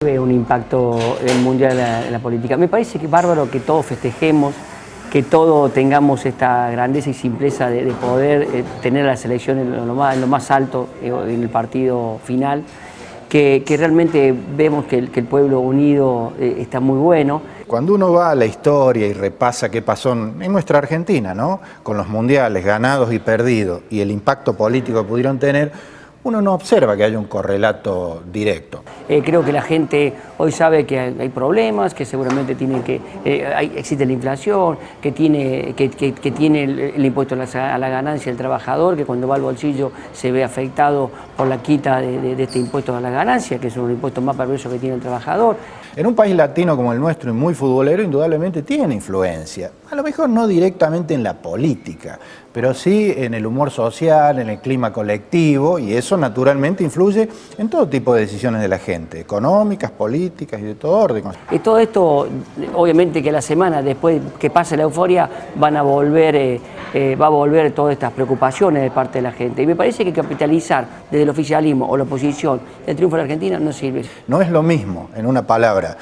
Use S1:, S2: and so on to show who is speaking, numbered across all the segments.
S1: Un impacto mundial en la política. Me parece que es bárbaro que todos festejemos, que todos tengamos esta grandeza y simpleza de poder tener a la selección en lo más alto, en el partido final, que realmente vemos que el pueblo unido está muy bueno.
S2: Cuando uno va a la historia y repasa qué pasó en nuestra Argentina, ¿no?, con los mundiales ganados y perdidos y el impacto político que pudieron tener, uno no observa que haya un correlato directo.
S1: Creo que la gente hoy sabe que hay problemas, que seguramente existe la inflación, que tiene el impuesto a la ganancia del trabajador, que cuando va al bolsillo se ve afectado por la quita de este impuesto a la ganancia, que es un impuesto más perverso que tiene el trabajador.
S2: En un país latino como el nuestro y muy futbolero, indudablemente tiene influencia. A lo mejor no directamente en la política, pero sí en el humor social, en el clima colectivo, y eso naturalmente influye en todo tipo de decisiones de la gente, económicas, políticas y de todo orden.
S1: Y todo esto, obviamente que la semana después que pase la euforia, va a volver todas estas preocupaciones de parte de la gente. Y me parece que capitalizar desde el oficialismo o la oposición el triunfo de la Argentina no sirve.
S2: No es lo mismo, en una palabra,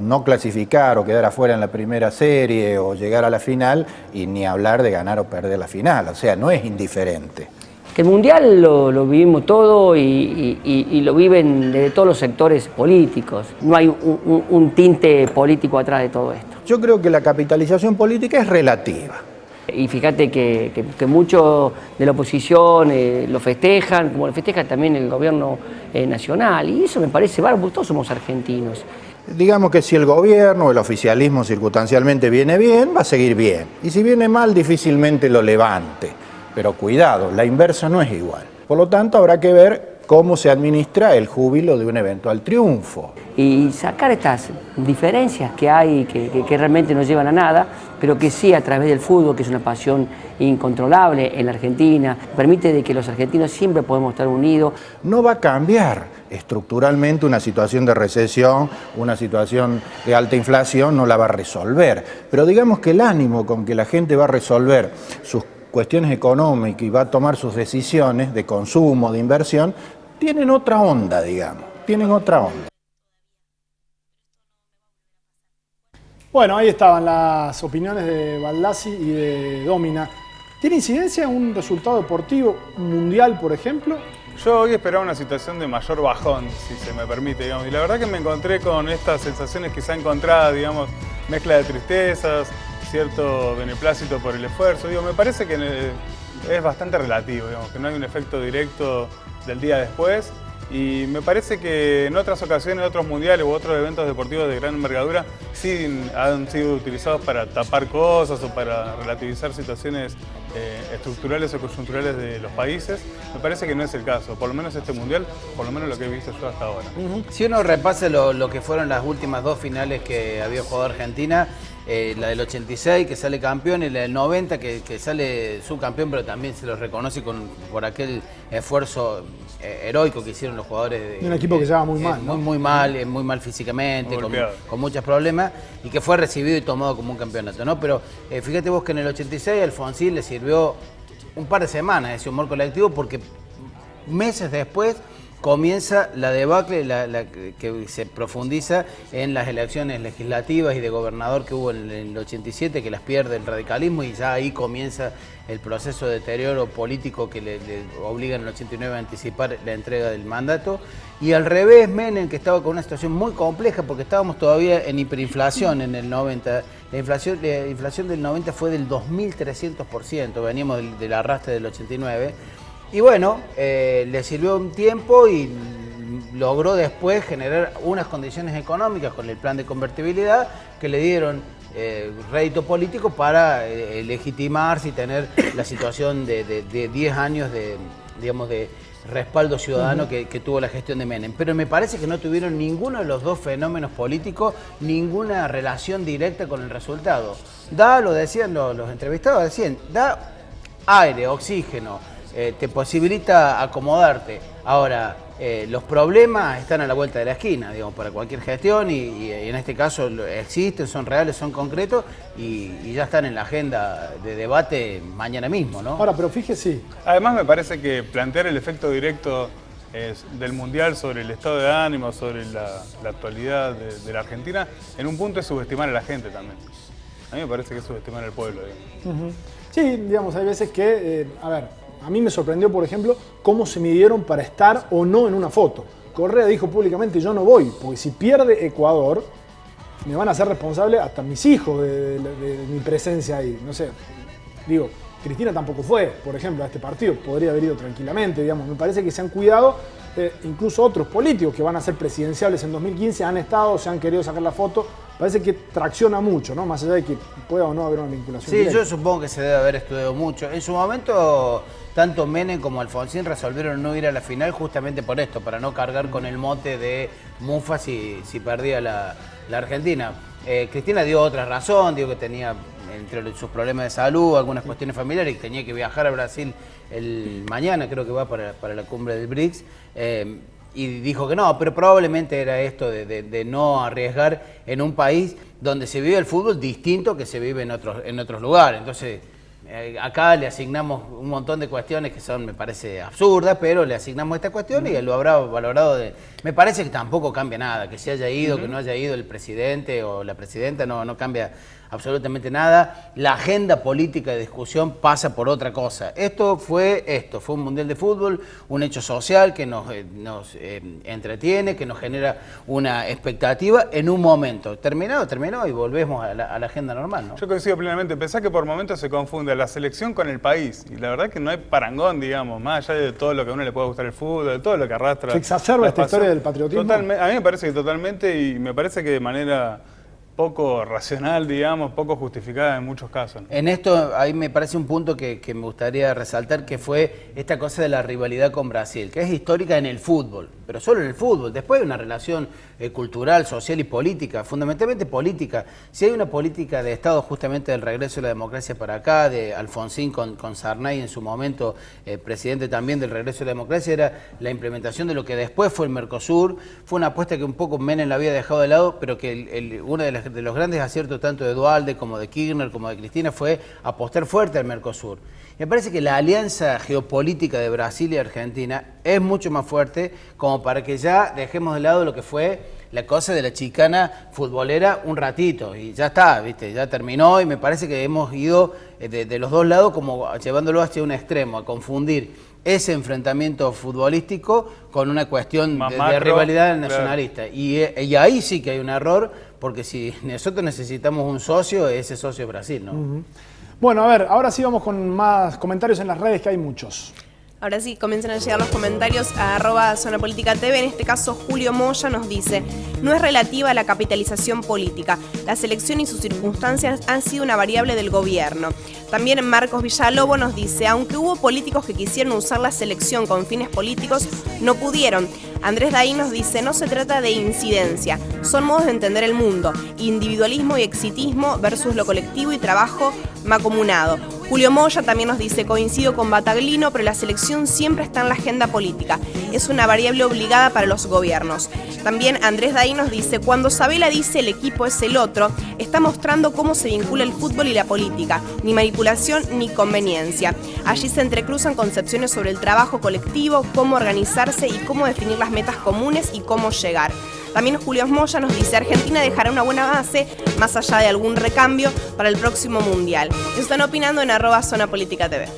S2: no clasificar o quedar afuera en la primera serie o llegar a la final, y ni hablar de ganar o perder la final. O sea, no es indiferente.
S1: Que el Mundial lo vivimos todo y lo viven desde todos los sectores políticos. No hay un tinte político atrás de todo esto.
S2: Yo creo que la capitalización política es relativa.
S1: Y fíjate que muchos de la oposición lo festejan, como lo festeja también el gobierno nacional. Y eso me parece bárbaro, porque todos somos argentinos.
S2: Digamos que si el gobierno o el oficialismo circunstancialmente viene bien, va a seguir bien. Y si viene mal, difícilmente lo levante. Pero cuidado, la inversa no es igual. Por lo tanto, habrá que ver cómo se administra el júbilo de un eventual triunfo.
S1: Y sacar estas diferencias que hay, que realmente no llevan a nada, pero que sí a través del fútbol, que es una pasión incontrolable en la Argentina, permite de que los argentinos siempre podemos estar unidos.
S2: No va a cambiar estructuralmente una situación de recesión, una situación de alta inflación, no la va a resolver. Pero digamos que el ánimo con que la gente va a resolver sus cuestiones económicas y va a tomar sus decisiones de consumo, de inversión, tienen otra onda, digamos, tienen otra onda.
S3: Bueno, ahí estaban las opiniones de Baldassi y de Domina. ¿Tiene incidencia en un resultado deportivo mundial, por ejemplo?
S4: Yo hoy esperaba una situación de mayor bajón, si se me permite, digamos. Y la verdad que me encontré con estas sensaciones quizá encontradas, digamos, mezcla de tristezas, cierto beneplácito por el esfuerzo. Digo, me parece que es bastante relativo, digamos, que no hay un efecto directo del día después. Y me parece que en otras ocasiones, otros mundiales u otros eventos deportivos de gran envergadura sí han sido utilizados para tapar cosas o para relativizar situaciones estructurales o coyunturales de los países. Me parece que no es el caso, por lo menos este mundial, por lo menos lo que he visto yo hasta ahora.
S5: Si uno repasa lo que fueron las últimas dos finales que había jugado Argentina, la del 86 que sale campeón y la del 90 que sale subcampeón, pero también se los reconoce por aquel esfuerzo heroico que hicieron los jugadores
S3: de un equipo que estaba muy mal, ¿no?
S5: muy mal físicamente, con muchos problemas, y que fue recibido y tomado como un campeonato, ¿no? Pero fíjate vos que en el 86 a Alfonsín le sirvió un par de semanas ese humor colectivo, porque meses después comienza la debacle que se profundiza en las elecciones legislativas y de gobernador que hubo en el 87, que las pierde el radicalismo, y ya ahí comienza el proceso de deterioro político que le obliga en el 89 a anticipar la entrega del mandato. Y al revés, Menem, que estaba con una situación muy compleja porque estábamos todavía en hiperinflación en el 90. La inflación del 90 fue del 2.300%, veníamos del arrastre del 89. Y bueno, le sirvió un tiempo y logró después generar unas condiciones económicas con el plan de convertibilidad que le dieron rédito político para legitimarse y tener la situación de 10 años de respaldo ciudadano que tuvo la gestión de Menem. Pero me parece que no tuvieron ninguno de los dos fenómenos políticos ninguna relación directa con el resultado. Lo decían los entrevistados, da aire, oxígeno, te posibilita acomodarte. Ahora, los problemas están a la vuelta de la esquina, digamos, para cualquier gestión, y en este caso existen, son reales, son concretos, y ya están en la agenda de debate mañana mismo, ¿no?
S3: Ahora, pero fíjese.
S4: Además, me parece que plantear el efecto directo del Mundial sobre el estado de ánimo, sobre la actualidad de la Argentina, en un punto es subestimar a la gente también. A mí me parece que es subestimar al pueblo.
S3: Sí, digamos, hay veces que, a mí me sorprendió, por ejemplo, cómo se midieron para estar o no en una foto. Correa dijo públicamente, yo no voy, porque si pierde Ecuador, me van a hacer responsable hasta mis hijos de mi presencia ahí. No sé, digo, Cristina tampoco fue, por ejemplo, a este partido, podría haber ido tranquilamente, digamos. Me parece que se han cuidado, incluso otros políticos que van a ser presidenciables en 2015 han estado, se han querido sacar la foto. Parece que tracciona mucho, ¿no? Más allá de que pueda o no haber una vinculación.
S5: Sí,
S3: directa.
S5: yo supongo que se debe haber estudiado mucho. En su momento, tanto Menem como Alfonsín resolvieron no ir a la final justamente por esto, para no cargar con el mote de mufa si perdía la Argentina. Cristina dio otra razón, dijo que tenía entre sus problemas de salud, algunas cuestiones familiares, y tenía que viajar a Brasil mañana, creo que va para la cumbre del BRICS. Y dijo que no, pero probablemente era esto de no arriesgar en un país donde se vive el fútbol distinto que se vive en otros lugares. Entonces, acá le asignamos un montón de cuestiones que son, me parece, absurdas, pero le asignamos esta cuestión y él lo habrá valorado Me parece que tampoco cambia nada, que se haya ido, que no haya ido el presidente o la presidenta, no cambia absolutamente nada. La agenda política de discusión pasa por otra cosa. Esto fue un mundial de fútbol, un hecho social que nos entretiene, que nos genera una expectativa en un momento. Terminó y volvemos a la agenda normal, ¿no?
S4: Yo coincido plenamente. Pensá que por momentos se confunde la selección con el país. Y la verdad que no hay parangón, digamos, más allá de todo lo que a uno le puede gustar el fútbol, de todo lo que arrastra.
S3: Se exacerba esta historia del patriotismo.
S4: Totalmente, a mí me parece que totalmente, y me parece que de manera poco racional, digamos, poco justificada en muchos casos, ¿no?
S5: En esto, ahí me parece un punto que me gustaría resaltar, que fue esta cosa de la rivalidad con Brasil, que es histórica en el fútbol, pero solo en el fútbol. Después hay una relación cultural, social y política, fundamentalmente política. Si hay una política de Estado justamente del regreso de la democracia para acá, de Alfonsín con Sarney en su momento, presidente también del regreso de la democracia, era la implementación de lo que después fue el Mercosur. Fue una apuesta que un poco Menem la había dejado de lado, pero que una de los grandes aciertos tanto de Duhalde como de Kirchner como de Cristina fue apostar fuerte al Mercosur. Me parece que la alianza geopolítica de Brasil y Argentina es mucho más fuerte como para que ya dejemos de lado lo que fue la cosa de la chicana futbolera un ratito y ya está, ¿viste? Ya terminó y me parece que hemos ido de los dos lados como llevándolo hacia un extremo, a confundir ese enfrentamiento futbolístico con una cuestión de rivalidad nacionalista. Claro. Y ahí sí que hay un error, porque si nosotros necesitamos un socio, ese socio es Brasil, ¿no?
S3: Bueno, a ver, ahora sí vamos con más comentarios en las redes, que hay muchos.
S6: Ahora sí, comienzan a llegar los comentarios a @ZonaPolítica.tv. En este caso, Julio Moya nos dice: no es relativa a la capitalización política. La selección y sus circunstancias han sido una variable del gobierno. También Marcos Villalobo nos dice: aunque hubo políticos que quisieron usar la selección con fines políticos, no pudieron. Andrés Daín nos dice: no se trata de incidencia, son modos de entender el mundo. Individualismo y exitismo versus lo colectivo y trabajo mancomunado. Julio Moya también nos dice: coincido con Bataglino, pero la selección siempre está en la agenda política. Es una variable obligada para los gobiernos. También Andrés Daín nos dice: cuando Sabela dice el equipo es el otro, está mostrando cómo se vincula el fútbol y la política. Ni manipulación ni conveniencia. Allí se entrecruzan concepciones sobre el trabajo colectivo, cómo organizarse y cómo definir las metas comunes y cómo llegar. También Julio Moya nos dice: Argentina dejará una buena base, más allá de algún recambio, para el próximo Mundial. Están opinando en @ZonaPolítica.tv.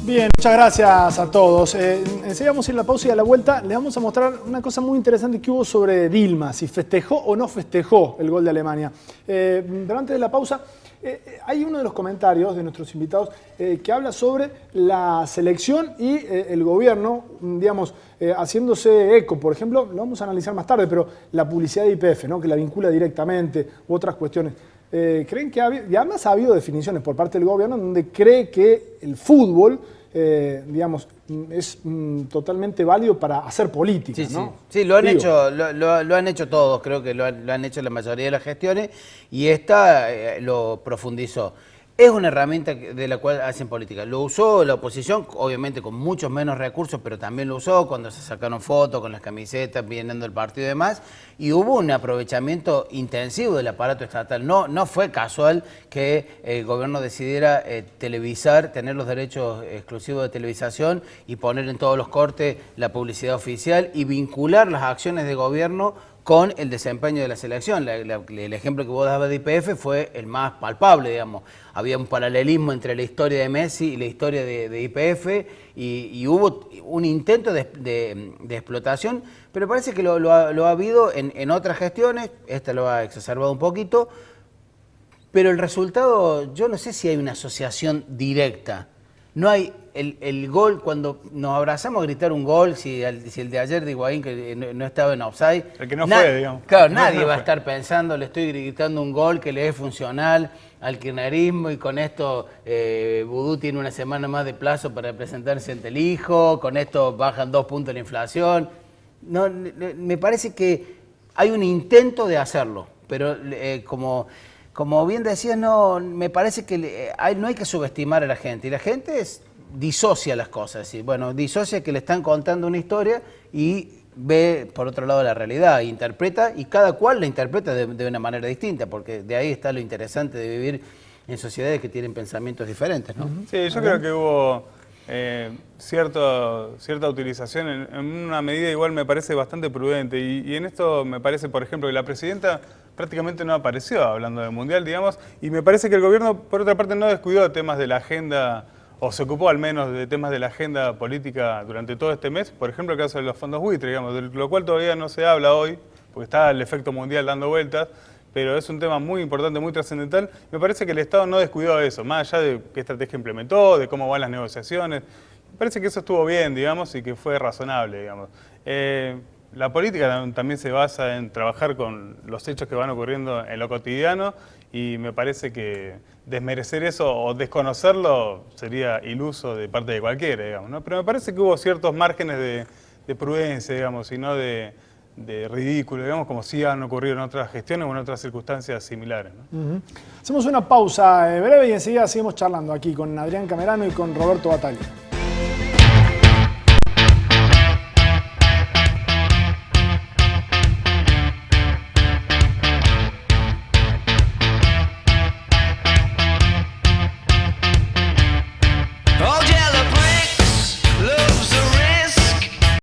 S3: Bien, muchas gracias a todos. Enseguida vamos a ir a la pausa y a la vuelta le vamos a mostrar una cosa muy interesante que hubo sobre Dilma, si festejó o no festejó el gol de Alemania. Pero antes de la pausa, hay uno de los comentarios de nuestros invitados que habla sobre la selección y el gobierno, digamos, haciéndose eco. Por ejemplo, lo vamos a analizar más tarde, pero la publicidad de YPF, ¿no?, que la vincula directamente, u otras cuestiones. ¿Creen que y además ha habido definiciones por parte del gobierno donde cree que el fútbol, digamos, es totalmente válido para hacer política,
S5: sí,
S3: ¿no?
S5: Sí, lo han hecho todos, creo que lo han hecho la mayoría de las gestiones, y esta lo profundizó. es una herramienta de la cual hacen política. Lo usó la oposición, obviamente con muchos menos recursos, pero también lo usó cuando se sacaron fotos con las camisetas, viendo el partido y demás, y hubo un aprovechamiento intensivo del aparato estatal. No fue casual que el gobierno decidiera televisar, tener los derechos exclusivos de televisación y poner en todos los cortes la publicidad oficial y vincular las acciones de gobierno con el desempeño de la selección. El ejemplo que vos dabas de YPF fue el más palpable, digamos. Había un paralelismo entre la historia de Messi y la historia de YPF y hubo un intento de explotación, pero parece que lo ha habido en otras gestiones, esta lo ha exacerbado un poquito, pero el resultado, yo no sé si hay una asociación directa. No hay el gol, cuando nos abrazamos a gritar un gol, si el de ayer de Higuaín que no estaba en offside.
S4: El que no fue, digamos.
S5: Claro, nadie va a estar pensando, le estoy gritando un gol que le es funcional al kirchnerismo y con esto Vudú tiene una semana más de plazo para presentarse ante el hijo, con esto bajan 2 puntos la inflación. No, me parece que hay un intento de hacerlo, pero como bien decías, me parece que no hay que subestimar a la gente. Y la gente disocia las cosas. ¿Sí? Bueno, disocia que le están contando una historia y ve por otro lado la realidad, interpreta, y cada cual la interpreta de una manera distinta, porque de ahí está lo interesante de vivir en sociedades que tienen pensamientos diferentes, ¿no?
S4: Sí, yo creo que hubo cierta utilización en una medida igual me parece bastante prudente y en esto me parece, por ejemplo, que la presidenta prácticamente no apareció hablando del Mundial, digamos, y me parece que el gobierno, por otra parte, no descuidó temas de la agenda, o se ocupó al menos de temas de la agenda política durante todo este mes, por ejemplo, el caso de los fondos buitre, digamos, de lo cual todavía no se habla hoy, porque está el efecto mundial dando vueltas, pero es un tema muy importante, muy trascendental. Me parece que el Estado no descuidó eso, más allá de qué estrategia implementó, de cómo van las negociaciones. Me parece que eso estuvo bien, digamos, y que fue razonable, digamos. La política también se basa en trabajar con los hechos que van ocurriendo en lo cotidiano y me parece que desmerecer eso o desconocerlo sería iluso de parte de cualquiera, digamos, ¿no? Pero me parece que hubo ciertos márgenes de prudencia, digamos, y no de ridículo, digamos, como sí han ocurrido en otras gestiones o en otras circunstancias similares, ¿no?
S3: Hacemos una pausa breve y enseguida seguimos charlando aquí con Adrián Camerano y con Roberto Battaglia.